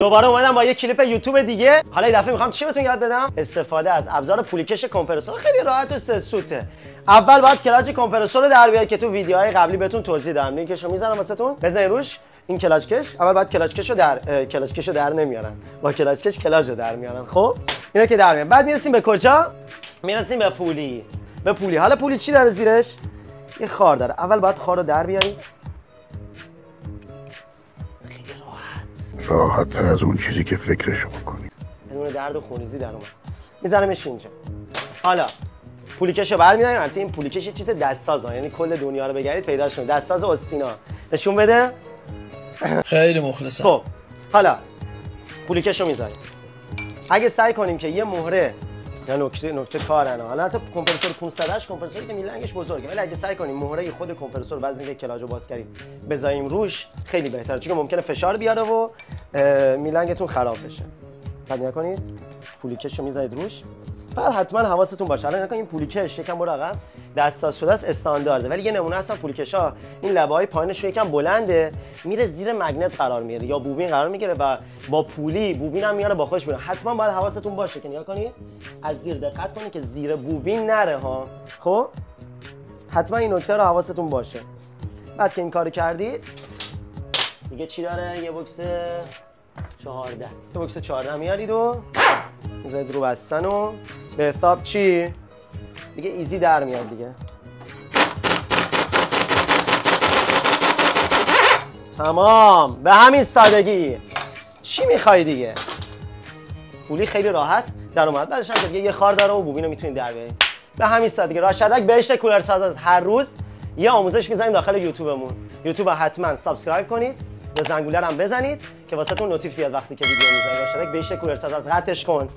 دوباره اومدم با یه کلیپ یوتیوب دیگه. حالا این دفعه میخوام چی بهتون یاد بدم؟ استفاده از ابزار پولیکش کمپرسور. خیلی راحت و سه سوته. اول باید کلاچ کمپرسور رو در بیارید که تو ویدیوهای قبلی بهتون توضیح دادم. لینکشو میذارم واسهتون. بزنید روش این کلاچ کش. اول باید کلاچ کشو در نمیارن. با کلاچ کش کلاچ رو در میارن. خب اینا که در میارن. بعد میرسیم به کجا؟ میرسیم به پولی. به پولی. حالا پولی چی داره زیرش؟ یه خار داره. اول باید خار رو در بیارید. راحت تر از اون چیزی که فکرشو بکنید. بدون درد و خونریزی در اومد. میذارمش اینجا. حالا پولیکشو برمی‌داریم. البته این پولیکش یه چیز دستسازه، یعنی کل دنیا رو بگردید پیداش کنید. دستساز استینا. نشون بده. خیلی مخلصم. خب حالا پولیکشو میذاریم. اگه سعی کنیم که یه مهره یا نکته کارن، حالا حتی کمپرسور 500 کمپرسوری که میلنگش بزرگه، ولی اگه سعی کنیم مهره خود کمپرسور بعد از اینکه کلاژو باز کردیم بذاریم روش خیلی بهتره، چون ممکنه فشار بیاره و میلنگتون خراب بشه. بعد نگاه کنید پولیکشو میذارید روش. بعد حتما حواستون باشه الان این پولیکش یکم برو عقب دستساز شده است، استاندارده، ولی یه نمونه هستن پولیکشا این لبه‌های پایینش یکم بلنده، میره زیر مگنت قرار میگیره یا بوبین قرار میگیره و با پولی بوبین هم میاره با خودش میره. حتما باید حواستون باشه که نگاه کنید از زیر دقت کنید که زیر بوبین نره ها. خب حتما این نکته رو حواستون باشه. بعد که این کارو کردید دیگه چی داره؟ یه بوکس 14. یه بوکس 14 میارید و میذارید رو بستن و به حساب چی؟ دیگه ایزی در میاد دیگه. تمام، به همین سادگی. چی میخوای دیگه؟ پولی خیلی راحت در اومد. بعدش هم دیگه یه خار داره و بوبینو میتونید در بیارید. به همین سادگی. راشدک بهشت کولرساز از هر روز یه آموزش میذاریم داخل یوتیوبمون. یوتیوب حتما سابسکرایب کنید. یا زنگوله هم بزنید که واسهتون نوتیف بیاد وقتی که ویدیو میذاریم. راشدک بهشت کولرساز از قطعش کن.